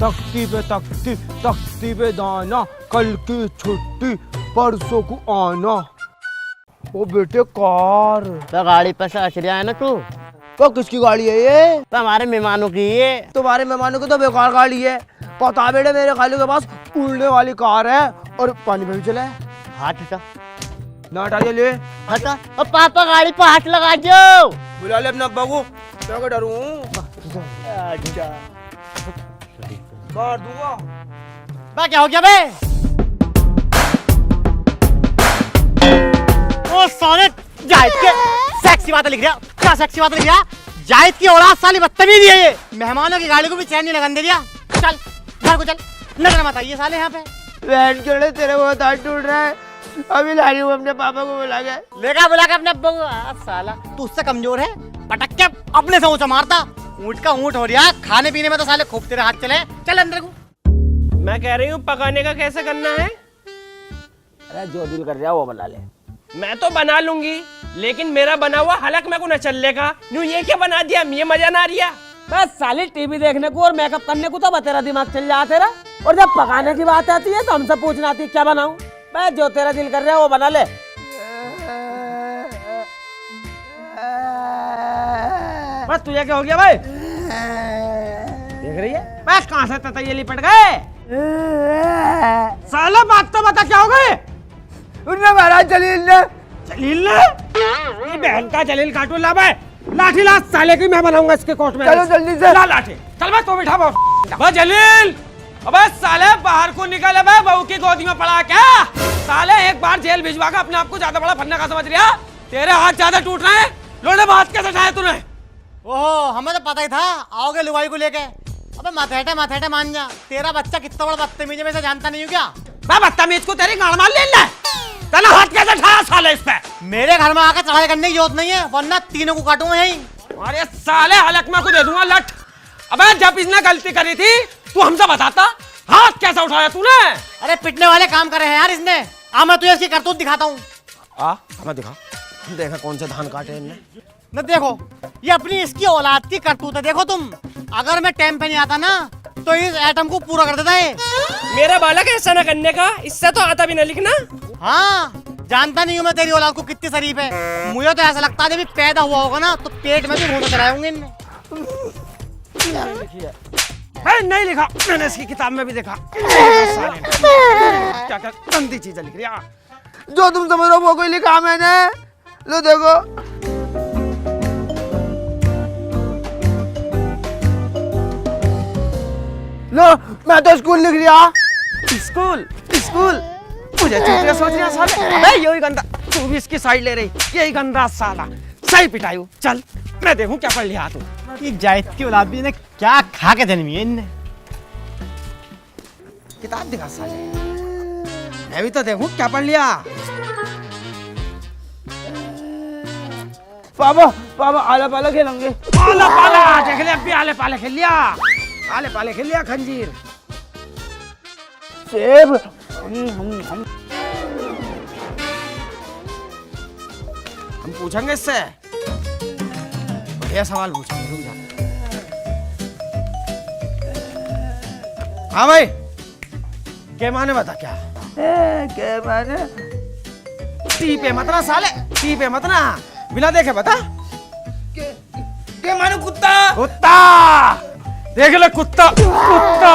तख्ती पे तख्ती, तख्ती पे दाना, कल की छुट्टी परसों को आना। ओ बेटे कार तो गाड़ी पे से अचरिया है ना तू। तो किसकी गाड़ी है ये? तो हमारे मेहमानों की है। तुम्हारे मेहमानों की तो बेकार गाड़ी है। पता बेटे मेरे खालू के पास उड़ने वाली कार है और पानी में भी चला है। हाथ हटा ना हटाइए ले। हटा। और पापा गाड़ी पे हाथ लगा दो। बुला ले अपने अब्बा को। क्या डरूं? अच्छा कार दूंगा। बा क्या हो गया बे? ओ साले जाहिद के सेक्सी बातें लिख रहा। क्या सेक्सी बातें लिख रहा? जाहिद की औलाद साली बदतमीजी है ये। मेहमानों की गाड़ी को भी चैन नहीं लगन दे दिया। चल घर को चल, नजर मत आइए साले यहाँ पे। बहन जोड़े तेरे बहुत हाथ टूट रहा है। अभी ला रही हूँ अपने पापा को बुला के। बुला के अपने अब्बा को। साला तू उससे कमजोर है, पटक के अपने से ऊंचा मारता। ऊंट का ऊंट हो रहा, खाने पीने में तो साले खूब तेरे हाथ चले। चल अंदर को। मैं कह रही हूँ पकाने का कैसे करना है? अरे जो दिल कर रहा है वो बना ले। मैं तो बना लूंगी, लेकिन मेरा बना हुआ हलक में को न चलेगा। न्यू ये क्या बना दिया? ये मजा ना रिया। बस साली टीवी देखने को और मेकअप करने को तो तेरा दिमाग चल जाता तेरा। और जब पकाने की बात आती है तो हमसे पूछना आती है क्या बनाऊं। बस जो तेरा दिल कर रहा है वो बना ले। बस तुझे क्या हो गया भाई? देख रही है बस कहां से ततैये लिपट गए। साला बात तो बता क्या हो गए? उन्होंने मारा जलील ने। जलील ने? ये बहन का जलील काटू ला भाई। लाठी ला साले की मैं बनाऊंगा इसके कोर्ट में। चलो जल्दी से। ला लाठी। चल बस तो बिठा बस जलील, अबे साले बाहर को निकल। बे बहू की गोदी में पड़ा क्या? साले एक बार जेल भिजवा कर अपने आप को ज्यादा बड़ा फन्ना का समझ लिया। तेरे हाथ ज्यादा टूट रहे हैं। लोटे बात कैसे उठाया तूने? ओहो हमें तो पता ही था आओगे लुगाई को लेके। अबे माथेटे मान जा। तेरा बच्चा कितना बड़ा बदतमीज में से जानता नहीं हो क्या? बदतमीज को तेरी गाड़ मार ले। तेरा हाथ कैसे उठाया साले इस पे? मेरे घर में आकर चढ़ाई करने की जरूरत नहीं है, वरना तीनों को काटूंगा यहीं। अरे साले हलक में को दे दूंगा लठ। अबे जब इसने गलती करी थी तू हमसे बताता। हाथ कैसे उठाया तूने? अरे पिटने वाले काम करे हैं यार इसने। आ मैं तुझे इसकी करतूत दिखाता हूँ। हमें दिखा। देखा कौन से धान काटे इनने। न देखो ये अपनी इसकी औलाद की करतूत है। देखो तुम, अगर मैं टाइम पे नहीं आता ना तो इस एटम को पूरा कर देता है। मेरा बालक ऐसा न करने का, इससे तो आता भी न लिखना। हाँ जानता नहीं हूँ मैं तेरी औलाद को कितनी शरीफ है। मुझे तो ऐसा लगता है जब पैदा हुआ होगा ना तो पेट में भी घूमते चलाए होंगे इनने। नहीं लिखा, मैंने इसकी किताब में भी देखा। क्या क्या गंदी चीजें लिख रही है। जो तुम समझ रहे हो वो कोई लिखा मैंने। लो देखो। लो मैं तो स्कूल लिख रिया। स्कूल स्कूल मुझे चूतिया सोच रहा साले। अबे यही गंदा, तू भी इसकी साइड ले रही। यही गंदा साला सही पिटायू। चल मैं देखूं क्या पढ़ लिया तू। ये जायद की औलाद भी ने क्या खा के जन्मी है इनने। किताब दिखा साले, मैं भी तो देखूं क्या पढ़ लिया। पापा पापा आले पाले खेलेंगे। आले पाले देख ले, अभी आले पाले खेल लिया। आले पाले खेल लिया। खंजीर सेब। हम पूछेंगे इससे, बढ़िया सवाल पूछेंगे। रुक जा। हाँ भाई के माने बता क्या? क्या माने? टी पे मत ना साले, टी पे मत ना, बिना देखे बता। के माने कुत्ता। कुत्ता देख ले, कुत्ता कुत्ता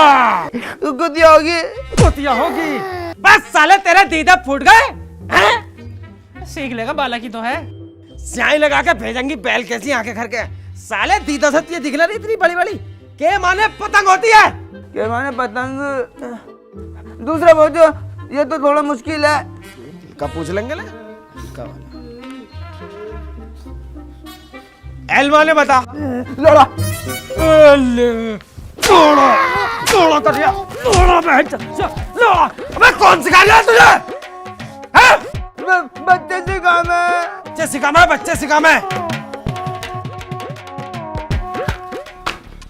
कुतिया होगी। कुतिया होगी। बस साले तेरे दीदा फूट गए। सीख लेगा, बालक ही तो है। स्याही लगा के भेजेंगी बैल कैसी आंखें कर के। साले दीदा से ये दिख रही इतनी बड़ी बड़ी। के माने पतंग होती है। के माने पतंग। दूसरा बोलो, ये तो थोड़ा मुश्किल है। कब पूछ लेंगे ना। एल माने बता। लोड़ा। लोड़ा लोड़ा कर दिया। लोड़ा लोड़ा। अबे कौन सिखा रहा है तुझे? बच्चे सिखा मैं। बच्चे सिखा मैं, बच्चे सिखा मैं।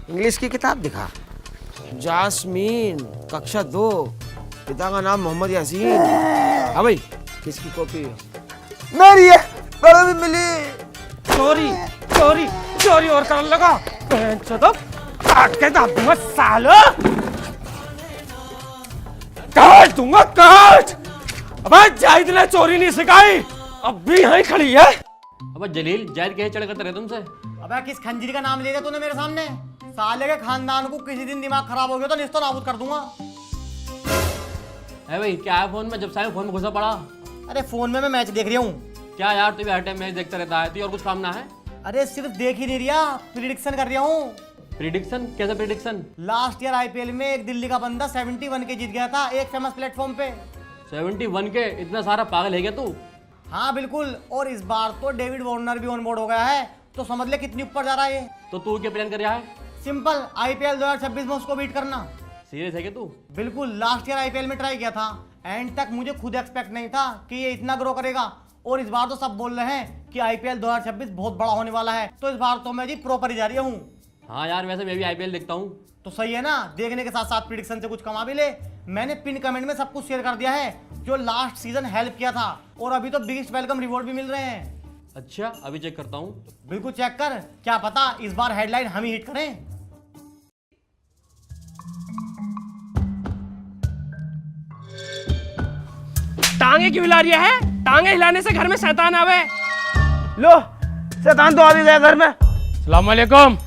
इंग्लिश की किताब दिखा। जास्मीन कक्षा 2, पिता का नाम मोहम्मद यासीन। हाँ भाई किसकी कॉपी है? मेरी है, पर भी मिली। चोरी चोरी चोरी और करने लगा। काट के दाब दूंगा सालो। काट दूंगा काट। अबे जाहिद ने चोरी नहीं सिखाई, अब भी यहीं खड़ी है। अबे जलील जायद कहे चढ़ करते रहे तुमसे। अबे किस खंजरी का नाम ले लिया तूने मेरे सामने? साले के खानदान को किसी दिन दिमाग खराब हो गया तो निस्तो नाबूद कर दूंगा। है भाई क्या है फोन में, जब साहब फोन में घुसा पड़ा? अरे फोन में मैं मैच देख रहा हूँ। क्या यार तू भी हर टाइम मैच देखता रहता है, तो और कुछ काम ना है? अरे सिर्फ देख ही नहीं रहा, प्रिडिक्शन कर रहा हूँ। प्रिडिक्शन? कैसे प्रिडिक्शन? लास्ट ईयर आईपीएल में एक दिल्ली का बंदा 71 के जीत गया था एक फेमस प्लेटफॉर्म पे। 71 के? इतना सारा पागल है क्या तू? हाँ बिल्कुल, और इस बार तो डेविड वार्नर भी ऑन बोर्ड हो गया है, तो समझ ले कितनी ऊपर जा रहा है ये। तो तू क्या प्लान कर रहा है? सिंपल, आईपीएल 2026 में उसको बीट करना। सीरियस है क्या तू? बिल्कुल, लास्ट ईयर आईपीएल में ट्राई किया था, एंड तक मुझे खुद एक्सपेक्ट नहीं था कि ये इतना ग्रो करेगा, और इस बार तो सब बोल रहे हैं कि आईपीएल 2026 बहुत बड़ा होने वाला है, तो इस बार तो मैं जी प्रॉपर ही जा रही हूँ। हाँ यार वैसे मैं भी आईपीएल देखता हूँ। तो सही है ना, देखने के साथ साथ प्रिडिक्शन से कुछ कमा भी ले। मैंने पिन कमेंट में सब कुछ शेयर कर दिया है जो लास्ट सीजन हेल्प किया था, और अभी तो बिगेस्ट वेलकम रिवॉर्ड भी मिल रहे हैं। अच्छा अभी चेक करता हूँ। बिल्कुल चेक कर, क्या पता इस बार हेडलाइन हम ही हिट करें। टांगे क्यों हिला रही है? टांगे हिलाने से घर में शैतान आवे। लो शैतान तो आ भी गया घर में। अस्सलाम वालेकुम।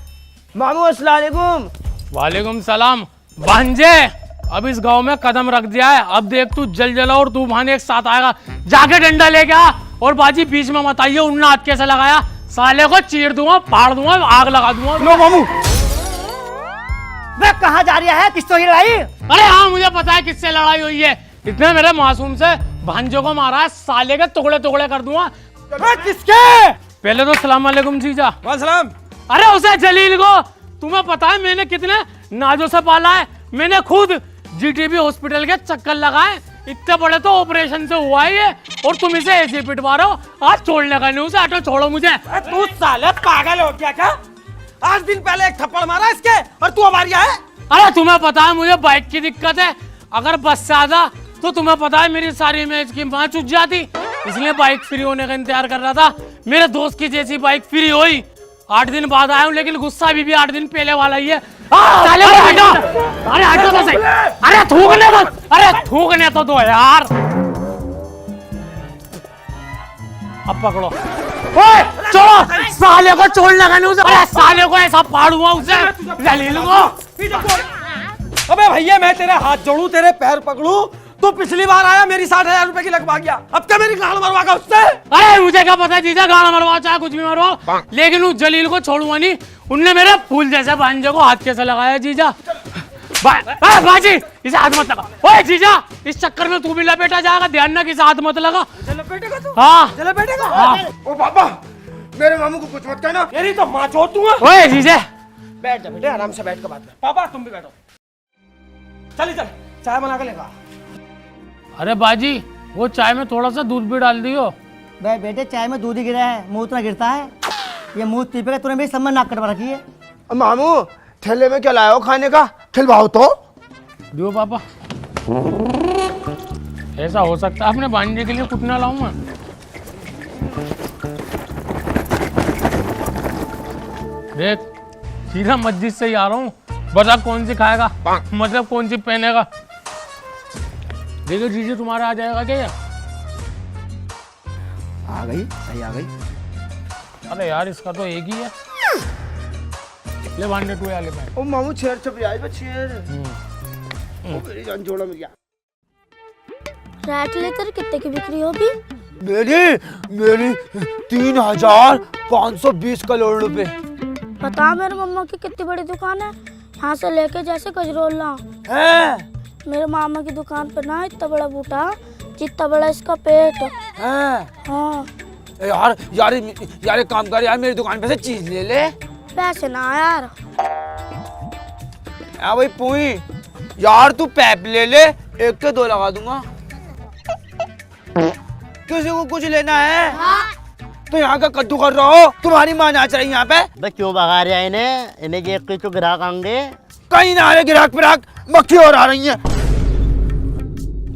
मामू अस्सलाम वालेकुम। वालेकुम सलाम। भांजे अब इस गांव में कदम रख दिया है, अब देख तू जल और तूफान एक साथ आएगा। जाके डंडा लेके आ, और बाजी बीच में मत आइए, उन्ना हाथ कैसे लगाया, साले को चीर दूंगा, फाड़ दूंगा, आग लगा दूंगा। लो मामू। वे कहाँ जा रहा है, किसको लड़ाई? अरे हाँ मुझे पता है किससे लड़ाई हुई है, इतने मेरे मासूम से भांजों को मारा है, साले के टुकड़े टुकड़े कर दूंगा। किसके? पहले तो सलाम वालेकुम जीजा। वालेकुम। अरे उसे जलील को तुम्हें पता है मैंने कितने नाजों से पाला है, मैंने खुद जीटीबी हॉस्पिटल के चक्कर लगाए, इतने बड़े तो ऑपरेशन से हुआ है ये, और तुम इसे ऐसे पिटवा रहे हो। आज छोड़ने का नहीं उसे, हटो छोड़ो मुझे। तू साले पागल हो गया क्या? 8 दिन पहले एक थप्पड़ मारा इसके और तू हमारी है? अरे तुम्हें पता है मुझे बाइक की दिक्कत है, अगर बस से आता तो तुम्हें पता है मेरी सारी मैच की मां चुक जाती, इसलिए बाइक फ्री होने का इंतजार कर रहा था। मेरे दोस्त की जैसी बाइक फ्री हुई, 8 दिन बाद आया हूँ, लेकिन गुस्सा अभी भी 8 दिन पहले वाला ही है। साले को हटो, अरे हटो तो सही, अरे थूकने दो, अरे थूकने तो दो यार। अब पकड़ो, ओए छोड़ो, साले को छोड़ने का नहीं उसे, अरे साले को ऐसा फाड़ूंगा उसे, जलील को। अबे भैया मैं तेरे हाथ जोड़ू, तेरे पैर पकड़ू, तू पिछली बार आया मेरी 60,000 रुपए की लगवा गया, अब क्या मेरी गाड़ मरवागा उससे? अरे मुझे क्या पता जीजा, गाना मरवाओ चाहे कुछ भी मरवाओ, लेकिन उस जलील को छोड़ूंगा नहीं, उनने मेरे फूल जैसे भांजे को हाथ कैसे लगाया जीजा। बाजी इसे हाथ मत लगा, ओए जीजा इस चक्कर में तू भी लपेटा जाएगा, ध्यान ना किसी हाथ मत लगा। लपेटेगा तू? हाँ लपेटेगा? हाँ। ओ पापा मेरे मामू को कुछ मत कहना, मेरी तो माँ छोड़ दूंगा। ओए जीजा बैठ जा बेटे, आराम से बैठ कर बात कर। पापा तुम भी बैठो, चल चाय बना के लेगा। अरे बाजी वो चाय में थोड़ा सा दूध भी डाल दियो। भाई बेटे चाय में दूध ही गिरा है, मुंह तो गिरता है, ये मुंह पीपेगा, तूने मेरी सम्मान नाक कटवा रखी है। मामू ठेले में क्या लाया हो खाने का, खिलवाओ तो। दियो पापा, ऐसा हो सकता है अपने भांजे के लिए कुछ ना लाऊं मैं। देख सीधा मस्जिद से ही आ रहा हूँ, बता कौन सी खाएगा, मतलब कौन सी पहनेगा। देखो जीजी तुम्हारा आ जाएगा क्या? आ गई, सही आ गई। अरे यार इसका तो एक ही है, ले भांडे टू वाले में। ओ मामू छेड़ छप जाए छेड़, ओ मेरी जान जोड़ा मिल गया। रैट लेकर कितने की बिक्री होगी? मेरी 3,520 करोड़ रुपए। बता मेरे मम्मा की कितनी बड़ी दुकान है, यहाँ से लेके जैसे कजरोला है? मेरे मामा की दुकान पे ना इतना बड़ा बूटा जितना बड़ा इसका पेट। है? हाँ यार एक काम कर यार, मेरी दुकान पे से चीज ले ले। पैसे ना यार। भाई पुई यार तू पैप ले ले, 1 के 2 लगा दूंगा। किसी को कुछ लेना है? हाँ। तो यहाँ का कद्दू कर रहा हो, तुम्हारी माँ नाच रही यहाँ पे। बे क्यों भगा रहा है इन्हें कि एक तो ग्राहक आएंगे। कहीं ना आ रहे ग्राहक फिराक, मक्खी और आ रही है।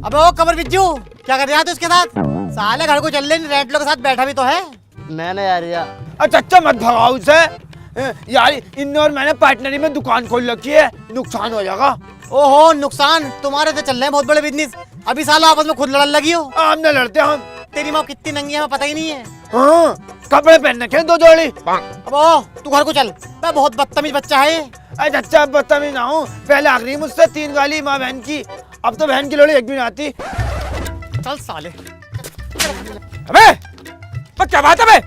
अबे वो कमर बिज्जू क्या कर रहा है तू इसके साथ? साले घर को चल ले, रेड लोग के साथ बैठा भी तो है। मैंने यार अच्छा मत भगाओ उसे यार, इन और मैंने पार्टनरी में दुकान खोल रखी है, नुकसान हो जाएगा। ओहो नुकसान तुम्हारे तो चल रहे हैं बहुत बड़े बिजनेस। अभी साला आपस में खुद लड़ने लगी हो। हमने लड़ते हम। तेरी माँ कितनी नंगी है हमें पता ही नहीं है। हाँ, कपड़े पहन रखे हैं 2 जोड़ी। अब ओ तू घर को चल। मैं बहुत बदतमीज बच्चा है ये। अरे अच्छा बदतमीज ना हूँ, पहले आखिरी मुझसे 3 गाली माँ बहन की, अब तो बहन की लोड़ी एक भी नहीं आती। चल साले। अबे क्या बात है बे?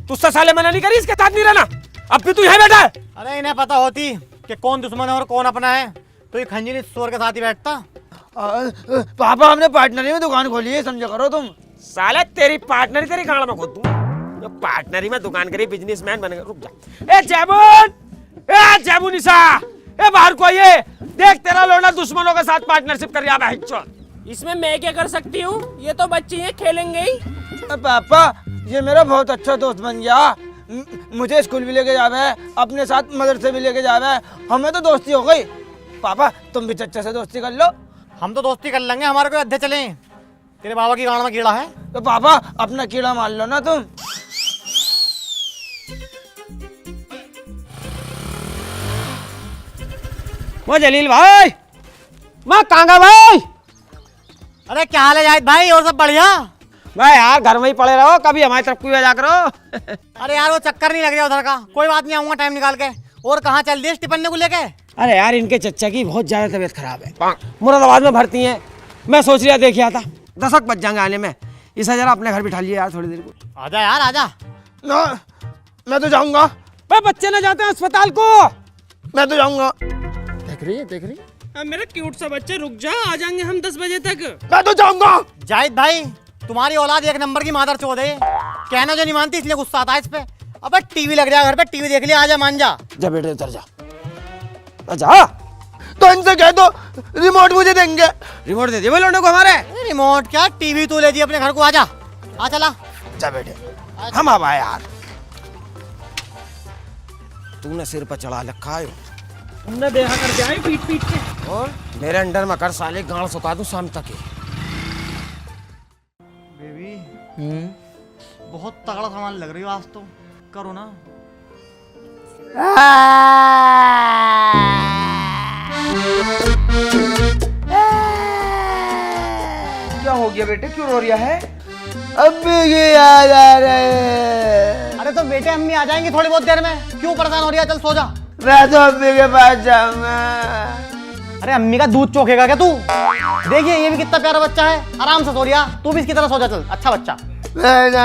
तुझसे साले मना नहीं करी इसके साथ नहीं रहना। अब भी तू यहाँ बैठा है। अरे इन्हें पता होती कि कौन दुश्मन है और कौन अपना है तो ये खंजीर इस शोर के साथ ही बैठता। पापा हमने पार्टनरी में दुकान खोली है, समझा करो तुम। साले तेरी पार्टनरी तेरी गाड़ में खोद दूं। जो पार्टनरी में दुकान करी बिजनेसमैन बनेगा। रुक जा। ए जैबून निशा, ए बाहर को आइए। देख तेरा लोना दुश्मनों के साथ पार्टनरशिप कर रहा है। इसमें मैं क्या कर सकती हूँ? ये तो बच्चे हैं, खेलेंगे ही। पापा ये मेरा बहुत अच्छा दोस्त बन गया। मुझे स्कूल भी लेके जावे है, अपने साथ मदरसे भी लेके जावे है, हमें तो दोस्ती हो गई। पापा तुम भी चच्चा से दोस्ती कर लो। हम तो दोस्ती कर लेंगे, हमारे कोई अद्धे चले। तेरे बाबा की गाड़ में कीड़ा है तो पापा अपना कीड़ा मार लो ना तुम। वो जलील भाई, मैं कांगा भाई। अरे क्या हाल है जाहिद भाई? और सब बढ़िया? भाई यार घर में ही पड़े रहो, कभी हमारी तरफ कोई जा करो। अरे यार वो चक्कर नहीं लग रहा उधर का। कोई बात नहीं, आऊंगा टाइम निकाल के। और कहाँ चल दिए स्टीफन को लेके? अरे यार इनके चच्चा की बहुत ज्यादा तबीयत खराब है, मुरादाबाद में भर्ती है। मैं सोच रहा देखिए आता 10 बज जाएंगे आने में। इसे जरा अपने घर बिठा लिए यार थोड़ी देर को। आजा यार आजा। ना मैं तो जाऊंगा। बच्चे ना जाते हैं अस्पताल को। मैं तो जाऊंगा। देख रही है। मेरा क्यूट सा बच्चा, रुक जा, आ जाएंगे हम 10 बजे तक। मैं तो जाऊंगा। जाहिद भाई तुम्हारी औलाद 1 नंबर की मादर चोद है। कहना जो नहीं मानती इसलिए गुस्सा आता है इस पे। अबे टीवी लग जाए घर पे, टीवी देख लिया, आजा मान जा। जा बेटे उतर जा। जा तो इनसे कह दो रिमोट मुझे देंगे। रिमोट दे दिए वो लोगों को हमारे। रिमोट क्या, टीवी तू ले दी अपने घर को। आजा आ चला। जा बेटे हम अब आए यार। तूने सिर पर चढ़ा रखा है हमने देखा कर जाए पीट पीट के। और मेरे अंडर में कर साले, गांड सुखा दूं शाम तक ही। बेबी बहुत तगड़ा सामान लग रही हो आज तो। करो ना। क्या हो गया बेटे, क्यों रो रहा है? अम्मी की याद आ रही है। अरे तो बेटे अम्मी आ जाएंगी थोड़ी बहुत देर में, क्यों परेशान हो रही है? चल सो जा। मैं तो अम्मी के पास जाऊंगा। अरे अम्मी का दूध चोखेगा क्या तू? देखिए ये भी कितना प्यारा बच्चा है, आराम से सो रिया। तू भी इसकी तरह सो जा, चल अच्छा बच्चा। मैं तो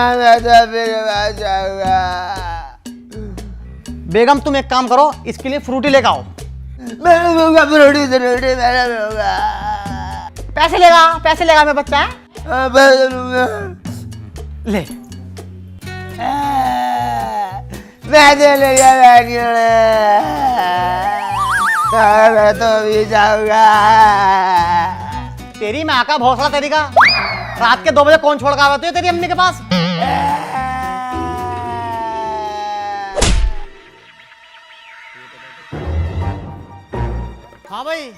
अम्मी के पास जाऊंगा। बेगम तुम एक काम करो, इसके लिए फ्रूटी लेकर आओ। मैं लूंगा फ्रूटी फ्रूटी, मैं लूंगा। पैसे लेगा मेरा बच्चा है। मैं लूंगा। ले मैं तो लूंगा। मैं तो भी जाऊंगा। तेरी माँ का भौसला तेरी का। रात के 2 बजे कौन छोड़ कर आती है तेरी अम्मी के पास? हाँ भाई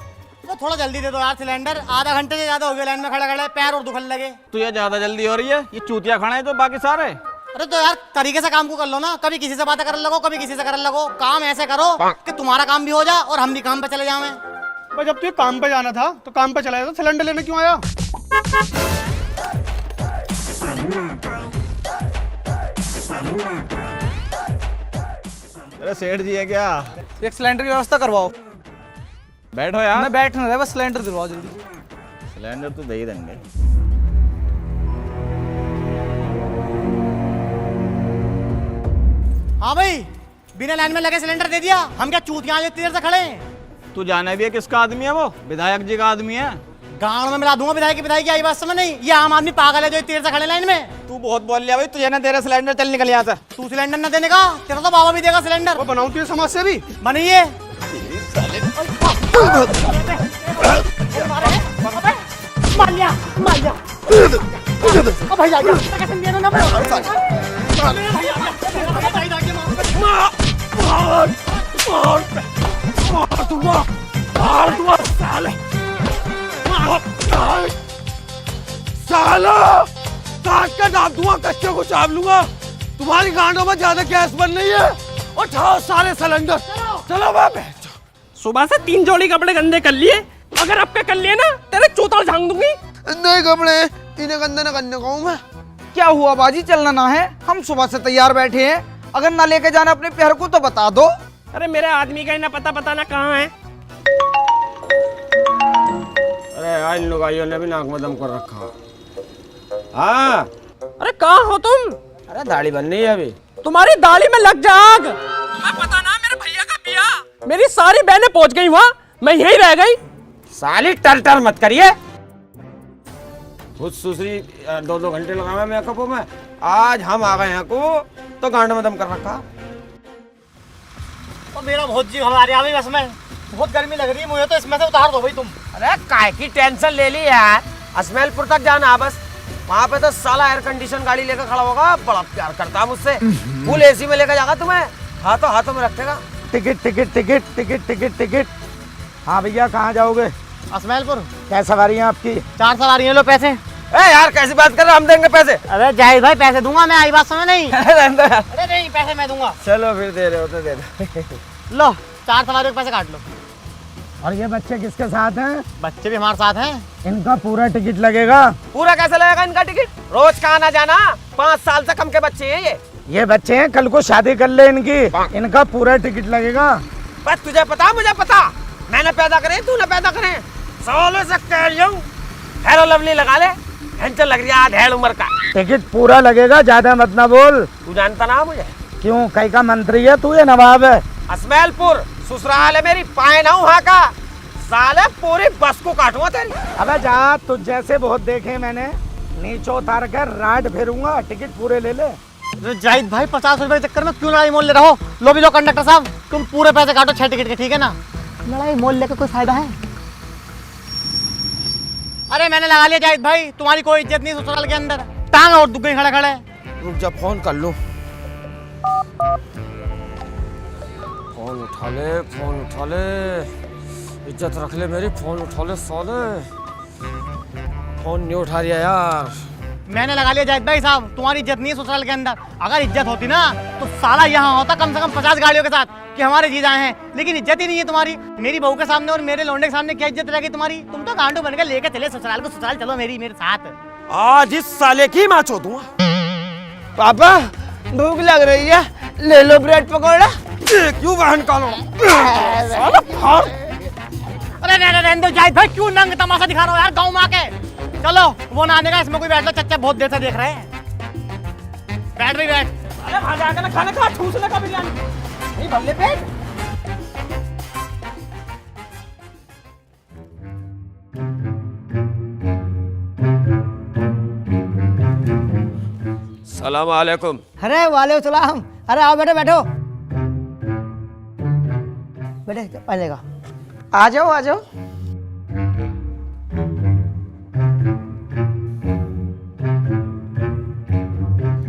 तो थोड़ा जल्दी दे दो यार सिलेंडर। आधा घंटे से ज्यादा हो गया लाइन में खड़े खड़े, पैर और दुखने लगे। तुझे ज्यादा जल्दी हो रही है, ये चूतिया खाना है तो बाकी सारे। अरे तो यार तरीके से काम को कर लो ना, कभी किसी से बातें करने लगो, कभी किसी से करने लगो। काम ऐसे करो कि तुम्हारा काम भी हो जाए और हम भी काम पे चले जाएं। भाई जब तुझे काम पे जाना था तो काम पे चला गया, तो सिलेंडर लेने क्यों आया? अरे सेठ जी है क्या? एक सिलेंडर की व्यवस्था करवाओ। बैठो यार। मैं बैठ नहीं रहा, बस सिलेंडर दिलवाओ जल्दी। सिलेंडर तो दे ही देंगे। हाँ भाई बिना लाइन में लगे सिलेंडर दे दिया। हम क्या चूतियां इतनी देर से खड़े हैं? तू जाना भी है किसका आदमी है? वो विधायक जी का आदमी है। गाँव में मिला दूंगा विधायक की आई बात समझ नहीं। ये आम आदमी पागल है जो इतनी देर से खड़े लाइन में। तू बहुत बोल लिया भाई, तुझे ना तेरा सिलेंडर, चल निकल यहाँ से। तू सिलेंडर न देने का, तेरा तो बाबा भी देगा सिलेंडर। वो बनाऊं तुझे समाज से भी बनाइए। मार लिया। भाई साला काट कर दाब दूंगा, कच्चे को चाप लूंगा। तुम्हारी गांडों में ज्यादा गैस बन रही है। उठाओ सारे सिलेंडर, चलो बाबे। सुबह से 3 जोड़ी कपड़े गंदे कर लिए, अगर अब के कर लिए ना तेरे चौताल झांग दूंगी। नहीं कपड़े इन्हें गंदा न करने कहूँ मैं। क्या हुआ बाजी, चलना ना है? हम सुबह से तैयार बैठे हैं, अगर ना लेके जाना अपने प्यार को तो बता दो। अरे मेरे आदमी का ही ना पता ना कहाँ है। अरे यार इन लुगाइयों ने भी नाक में दम कर रखा। हाँ अरे कहाँ हो तुम? अरे दाढ़ी बननी है अभी। तुम्हारी दाढ़ी में लग जाग। मैं पता ना मेरे भैया का बियाह, मेरी सारी बहनें पहुंच गई वहाँ, मैं यहीं रह गई। साली टर मत करिए। खुद सुसरी 2-2 घंटे लगावे मेकअप में, आज हम आ गए हैं को तो गांड में दम कर रखा। तो मेरा बहुत जी घबरा रहा है बस में, बहुत गर्मी लग रही है मुझे, तो इसमें से उतार दो भाई तुम। अरे काय की टेंशन ले ली यार, असमेलपुर तक जाना बस, वहाँ पे तो साला एयर कंडीशन गाड़ी लेकर खड़ा होगा, बड़ा प्यार करता है मुझसे, फुल एसी में लेकर जाएगा तुम्हें, हाथों में रखेगा। Ticket ticket ticket ticket ticket ticket. हाँ भैया कहाँ जाओगे? असमैलपुर। क्या सवारी है आपकी? 4 सवारी है, लो पैसे। ए यार कैसी बात कर रहे हो, हम देंगे पैसे। अरे जाहिद भाई पैसे दूंगा मैं, आई बात समझ नहीं। रहने दो यार। अरे नहीं पैसे मैं दूंगा। चलो फिर दे रहे हो तो दे दो। लो 4 सवारियों के पैसे काट लो। और ये बच्चे किसके साथ हैं? बच्चे भी हमारे साथ हैं। इनका पूरा टिकट लगेगा। पूरा कैसे लगेगा इनका टिकट? रोज का आना जाना, 5 साल से कम के बच्चे हैं ये बच्चे हैं, कल को शादी कर ले इनकी, इनका पूरा टिकट लगेगा। बस तुझे पता मुझे पता, मैंने पैदा करे तूने पैदा करे, सालों से कह रही हूँ हेलो लवली लगा ले, हेंचल लग रही है आधेड़ उम्र का। टिकट पूरा लगेगा, ज्यादा मत ना बोल। तू जानता ना मुझे? क्यों, कई का मंत्री है तू या नवाब है? असमैलपुर ससुराल है मेरी, पाए ना वहाँ का, साले पूरी बस को काटूंगा तेरी। अबे जा, तुझ जैसे बहुत देखे मैंने, नीचे उतार कर राड फेरूंगा, टिकट पूरे ले ले। तो जाहिद भाई 50 रुपए के चक्कर में क्यों लड़ाई मोल ले रहे हो? लो भी लो कंडक्टर साहब, तुम पूरे पैसे काटो 6 टिकट के, ठीक है ना? लड़ाई मोल लेकर कोई फायदा है? अरे मैंने लगा लिया जाहिद भाई, तुम्हारी कोई इज्जत नहीं ससुराल के अंदर, टांग और दुख गई खड़े खड़े। रुक जा फोन कर लूं। फोन उठा ले, इज्जत रख ले मेरी, फोन उठा ले साले। फोन नहीं उठा रहा यार। मैंने लगा लिया जाहिद भाई साहब, तुम्हारी इज्जत नहीं है ससुराल के अंदर, अगर इज्जत होती ना तो साला यहाँ होता कम से कम 50 गाड़ियों के साथ कि हमारे जीजा हैं, लेकिन इज्जत ही नहीं है तुम्हारी। मेरी बहू के सामने और मेरे लौंडे के सामने क्या इज्जत रहेगी तुम्हारी? तुम तो गांडू बनकर लेके चले ससुराल को, ससुराल चलो मेरे साथ। आज इस साले की माँ चोदूंगा। पापा भूख लग रही है, ले लो ब्रेड पकौड़ा। क्यों बहन का लो? अरे रहने दो जाहिद भाई, क्यों नंग तमाशा दिखा रहे हो यार गाँव में आके? चलो वो ना आने का, इसमें कोई बैठ लो, चच्चा बहुत देर से देख रहे हैं। बैठ भी बैठ। अरे वहां जाकर ना खाना खा, ठूसने का बिरयानी नहीं भल्ले पेट। सलाम वालेकुम। अरे वालेकुम सलाम। अरे आओ बेटे, बैठो बेटे, पहलेगा आ जाओ।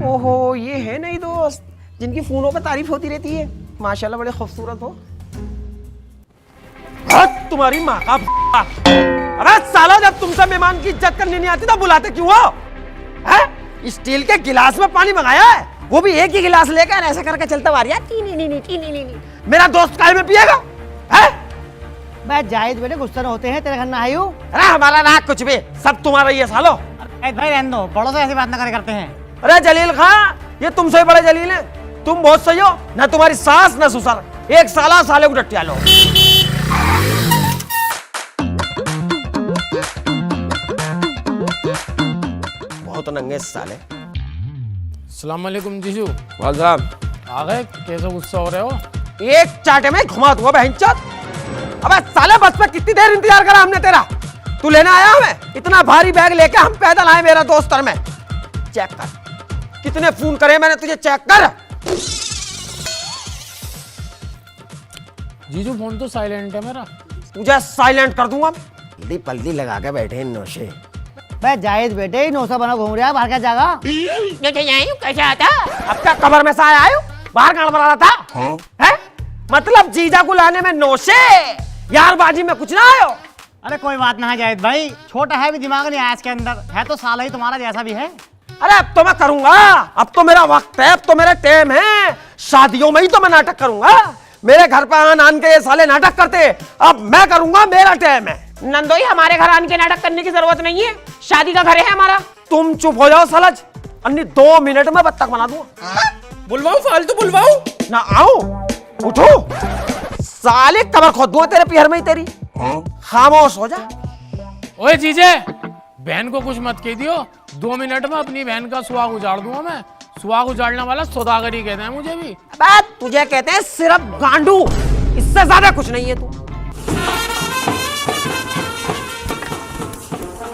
ओहो, ये है नहीं दोस्त जिनकी फोनों पे तारीफ होती रहती है, माशाल्लाह बड़े खूबसूरत हो। तुम्हारी माँ का अरे साला, जब तुमसे मेहमान की इज्जत करनी नहीं आती तो बुलाते क्यों हो? हैं? स्टील के गिलास में पानी मंगाया है, वो भी एक ही गिलास लेकर ऐसे करके चलता हुआ मेरा दोस्त काय में पिएगा? हैं? मैं जाहिद बेटे, गुस्सा होते हैं, तेरे घर ना आई हूँ। अरे हमारा ना कुछ भी, सब तुम्हारा ही है सालो। भाई रहने दो, बड़ों से ऐसी बात ना करे करते हैं। अरे जलील खां, ये तुमसे ही बड़े जलील हैं, तुम बहुत सही हो, ना तुम्हारी सास ना ससुर, एक साला साले को डटिया लो। बहुत नंगे साले। सलाम वालेकुम जीजू। वालेकुम। आ गए? कैसे गुस्सा हो रहे हो? एक चाटे में घुमा दूंगा बहनचोद। अबे साले, बस पे कितनी देर इंतजार करा हमने तेरा, तू लेना आया हमें? इतना भारी बैग लेके हम पैदल आए मेरा दोस्त और मैं। चेक कर कितने फोन करे मैंने तुझे, चेक कर। जीजू फोन तो साइलेंट है मेरा। तुझे साइलेंट कर दूंगा। जल्दी पल्दी लगा के बैठे इन नौशे। मैं जाहिद बेटे ही नौसा बना घूम रहा है, बाहर क्या जागा? कैसे आता? अब क्या कबर में से आया हूँ, बाहर गाड़ बना रहा था? हैं? मतलब जीजा को लाने में नौशे, यार बाजी में कुछ ना आयो। अरे कोई बात ना है जाहिद भाई, छोटा है भी, दिमाग नहीं आया इसके अंदर, है तो साला ही तुम्हारा जैसा भी है। अरे अब तो मैं करूंगा, अब तो मेरा वक्त है, अब तो मेरा टाइम है, शादियों में ही तो मैं नाटक करूंगा। मेरे घर पर आन के ये साले नाटक करते, अब मैं करूंगा, मेरा टाइम है। नंदोई, हमारे घर आने के नाटक करने की जरूरत नहीं है, शादी का घर है हमारा। तुम चुप हो जाओ सलज, अन्नी 2 मिनट में बत्तख बना दूंगा। बुलवाऊं, फालतू बुलवाऊं? ना आओ, उठो, साले कमर खोद दूंगा तेरे पिहर में ही तेरी। खामोश हो जा। ओए जीजे, बहन को कुछ मत कह दियो, 2 मिनट में अपनी बहन का सुहाग उजाड़ दूंगा मैं। सुहाग उजाड़ने वाला सौदागर ही कहते हैं मुझे भी। अबे तुझे कहते हैं सिर्फ गांडू, इससे ज्यादा कुछ नहीं है तू।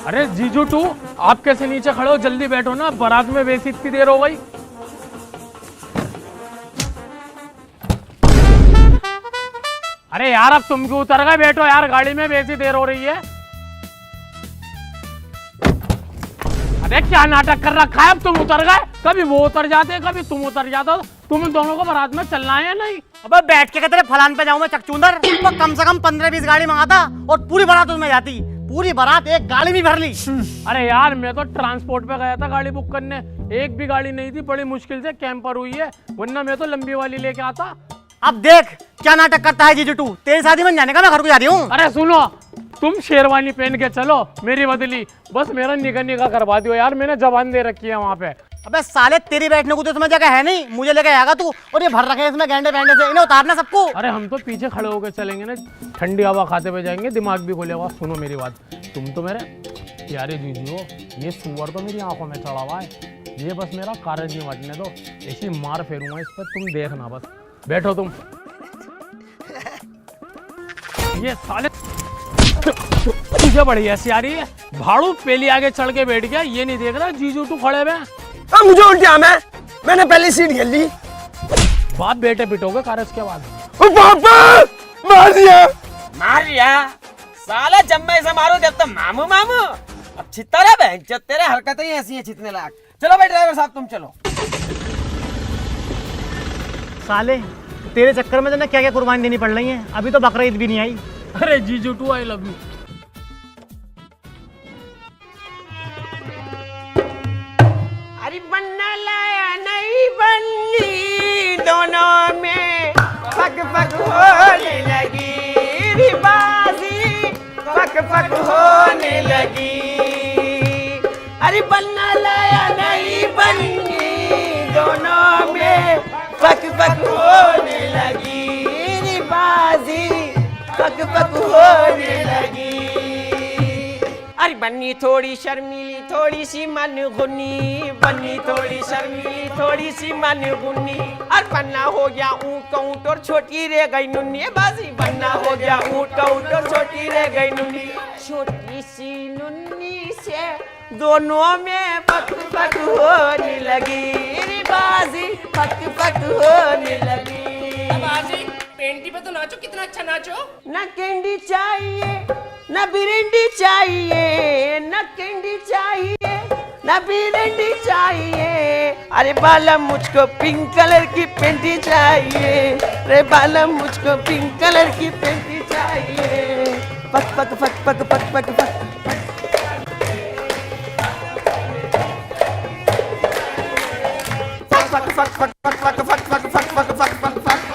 अरे जीजू टू, आप कैसे नीचे खड़े हो? जल्दी बैठो ना, बारात में वैसी इतनी देर हो गई। अरे यार अब तुम क्यों उतर गए? बैठो यार, गाड़ी में वैसी देर हो रही है। अरे क्या नाटक कर रखा है? अब तुम उतर गए, कभी वो उतर जाते, कभी तुम उतर जाते हो। तुम दोनों को बारात में चलना है या नहीं? अबे बैठ के तेरे फलान पे जाऊं मैं चकचूंदर, तो कम से कम 15-20 गाड़ी मंगाता और पूरी बारात उसमें जाती। पूरी बारात एक गाड़ी में भर ली। अरे यार मैं तो ट्रांसपोर्ट पे गया था गाड़ी बुक करने, एक भी गाड़ी नहीं थी, बड़ी मुश्किल से कैंपर हुई है, वरना मैं तो लंबी वाली लेके आता। अब देख क्या नाटक करता है जीजू टू, तेरी शादी में जाने का मैं घर को जा रही हूँ। अरे सुनो, तुम शेरवानी पहन के चलो, मेरी बदली, बस मेरा निगाह निगाह करवा दियो यार, मैंने जबान दे रखी है वहाँ पे। अबे साले तेरी बैठने को तो इसमें जगह है नहीं, मुझे लेके आएगा तू, और ये भर रखे हैं इसमें गैंडे वैंडे से, इन्हें उतारना सबको। अरे हम तो पीछे खड़े होकर चलेंगे ना, ठंडी हवा खाते हुए जाएंगे, दिमाग भी खुलेगा। सुनो मेरी बात, तुम तो मेरे प्यारे जीजू हो, ये सुअर तो मेरी आंखों में चढ़ा हुआ है, ये बस मेरा कागज निमटने दो, ऐसी मार फेरूंगा इस पर, तुम देखना बस। बैठो तुम। ये साले तुझे बड़ी ऐसी आ रही है, भाड़ू पेली आगे चढ़ के बैठ गया, ये नहीं देख रहा जीजू तू खड़े हुए। अब मुझे उल्टिया मैंने पहले सीट घेर ली। बाप बेटे पिटोगे कारज के बाद। ओ पापा, मार दिया। साला जब मैं इसे मारू जब तो मामू मामू, अब छिता रहा बहन, जब तेरे हरकतें ही ऐसी हैं छितने लायक। चलो भाई ड्राइवर साहब तुम चलो। साले तेरे चक्कर में तो क्या क्या कुर्बानी देनी पड़ रही है, अभी तो बकरा ईद भी नहीं आई। अरे जीजू टू आई लव यू। अरे बनना लाया नहीं बनली, दोनों में पक पक होने लगी रिबाजी, पक पक होने लगी। अरे बनना लाया नहीं बनली, दोनों में पक पक होने लगी रिबाजी, पक पक होने लगी। अरे बन्नी थोड़ी शर्मीली, थोड़ी सी मन गुनी, बन्नी थोड़ी शर्मीली, थोड़ी सी मन गुनी। और बन्ना हो गया ऊँट का ऊँट और छोटी रह गई नुन्नी, बाजी बन्ना हो गया ऊँट का ऊँट और छोटी रह गई नुन्नी। छोटी सी नुन्नी से दोनों में पक पक होने लगी रे बाजी, पक पक होने लगी। बाजी पेंटी पे तो नाचो, कितना अच्छा नाचो। न कैंडी चाहिए न बिरंडी चाहिए, न कैंडी चाहिए न बिरंडी चाहिए। अरे बालम मुझको पिंक कलर की पेंटी चाहिए, अरे बालम मुझको पिंक कलर की पेंटी चाहिए। पक पक पक पक पक पक पक पक पक पक पक पक पक पक पक पक पक पक पक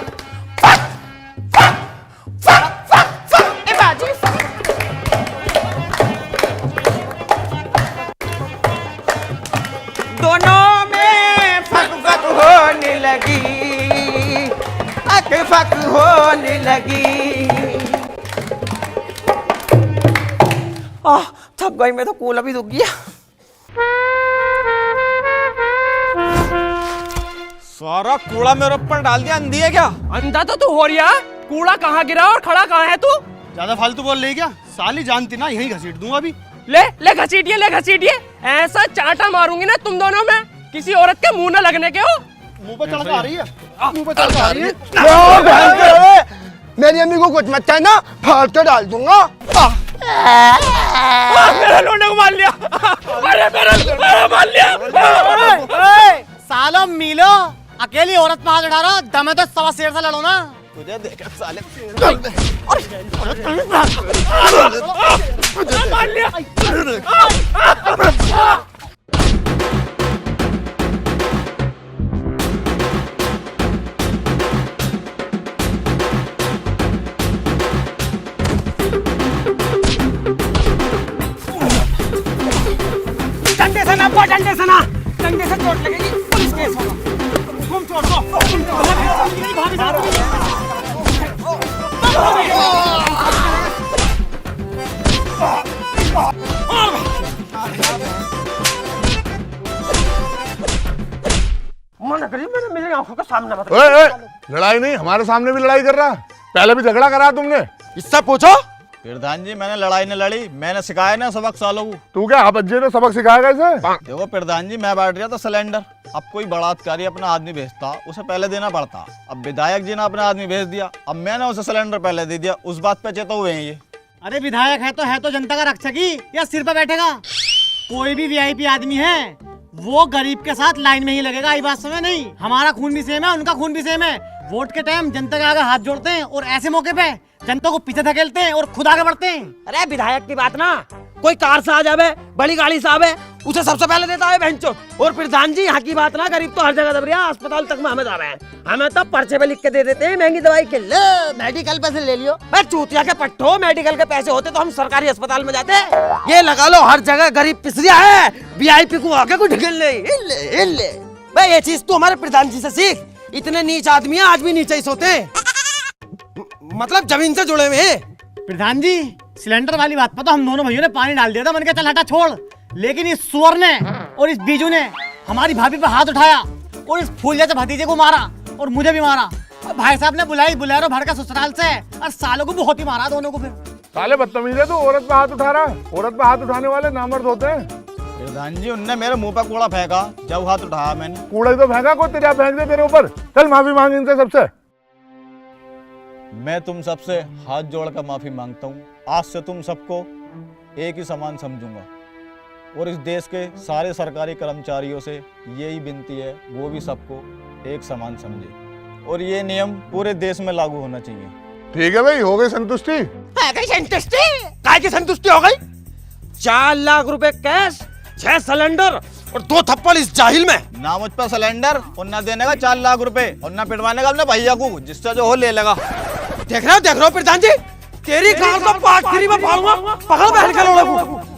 दोनों में फक फक होने लगी, फक फक होने लगी। थक गई मैं तो, कूला भी दुख गया। सारा कूड़ा मेरे ऊपर डाल दिया, अंधी है क्या? अंधा तो तू हो रहा, कूड़ा कहाँ गिरा और खड़ा कहाँ है तू? ज्यादा फालतू बोल रही क्या? साली जानती ना, यही घसीट दूंगा अभी। ले घसीटिए, ऐसा चांटा मारूंगी ना तुम दोनों में, किसी औरत के मुंह न लगने के हो। मुंह पे चढ़ के आ रही है, मुंह पे चढ़ के आ रही है। मेरी अम्मी को कुछ मत कहना, फाड़ के डाल दूंगा। मेरा लोंडे को मार लिया, अरे मेरा मार लिया। सालो मिलो, अकेली औरत पे हाथ उठा रहा, दम है तो सवा शेर से लड़ो ना। तुझे देखा साले। मार लिया। वो डंडे से ना, डंडे से चोट लगेगी, पुलिस केस होगा। तुम छोड़ दो। मना करिए, मैंने मेरी आंखों के सामने मत। ओए, लड़ाई नहीं, हमारे सामने भी लड़ाई कर रहा है। पहले भी झगड़ा करा तुमने। इससे पूछो। प्रधान जी मैंने लड़ाई न लड़ी, मैंने सिखाया ना सबक सालों को। तू क्या आप अज्जे ने सबक सिखाएगा इसे? देखो प्रधान जी, मैं बांट रहा था सिलेंडर। अब कोई बड़ा अधिकारी अपना आदमी भेजता, उसे पहले देना पड़ता। अब विधायक जी ने अपना आदमी भेज दिया, अब मैंने उसे सिलेंडर पहले दे दिया। उस बात पे चेतो हुए हैं ये। अरे विधायक है तो जनता का रक्षक ही, या सिर पे बैठेगा? कोई भी वीआईपी आदमी है वो गरीब के साथ लाइन में ही लगेगा। आई बात समझ नहीं? हमारा खून भी सेम है, उनका खून भी सेम है। वोट के टाइम जनता के आगे हाथ जोड़ते हैं और ऐसे मौके पे जनता को पीछे धकेलते हैं और खुद आगे बढ़ते हैं। अरे विधायक की बात ना, कोई कार से आ जावे, बड़ी गाड़ी से आवे, उसे सबसे पहले देता है भैंचो। और प्रधान जी यहाँ की बात ना, गरीब तो हर जगह दब रहा, अस्पताल तक में हमें जा रहे हैं। हमें तो पर्चे पे लिख के दे देते हैं महंगी दवाई के, ले मेडिकल पैसे ले लियो। मैं चूतिया के पट्टो, मेडिकल के पैसे होते तो हम सरकारी अस्पताल में जाते। ये लगा लो हर जगह गरीब पिसरिया है, वीआईपी को आके कोई ढकेल नहीं। भाई ये चीज तू हमारे प्रधान जी से सीख। इतने नीच आदमी है, आज भी नीचे ही सोते हैं, मतलब जमीन से जुड़े हुए हैं। प्रधान जी सिलेंडर वाली बात पर तो हम दोनों भाइयों ने पानी डाल दिया था। मैंने कहा चल हटा छोड़, लेकिन इस सुअर ने और इस बीजू ने हमारी भाभी पे हाथ उठाया और इस फूल जैसे भतीजे को मारा और मुझे भी मारा। और भाई साहब ने बुलाई बुलेरो भर का ससुराल से, और सालों को बहुत ही मारा दोनों को। फिर साले बदतमीज है तू, औरत पे हाथ उठा रहा है। औरत पे हाथ उठाने वाले नामर्द होते हैं। प्रधान जी उनने मेरे मुंह पे कूड़ा फेंका जब हाथ उठाया मैंने। कूड़ा ही तो फेंका, को तेरा फेंक दे तेरे ऊपर। चल माफी मांग इनसे सबसे। मैं तुम सबसे हाथ जोड़कर माफी मांगता हूँ। आज से तुम सबको एक ही समान समझूंगा और इस देश के सारे सरकारी कर्मचारियों से यही विनती है, वो भी सबको एक समान समझे और ये नियम पूरे देश में लागू होना चाहिए। ठीक है भाई, हो गई संतुष्टि? काय की संतुष्टि हो गई? 4 लाख रुपए कैश, 6 सिलेंडर और 2 थप्पड़ इस जाहिल में। ना मुझ पर सिलेंडर और ना देने का 4 लाख रुपए और ना पिटवाने का अपने भैया को, जिससे जो हो ले लेगा। देख रहे हो प्रधान जी, तेरी कार तो पार्ट 3 में फाड़ूंगा, पकड़ बहन के लोड़े को।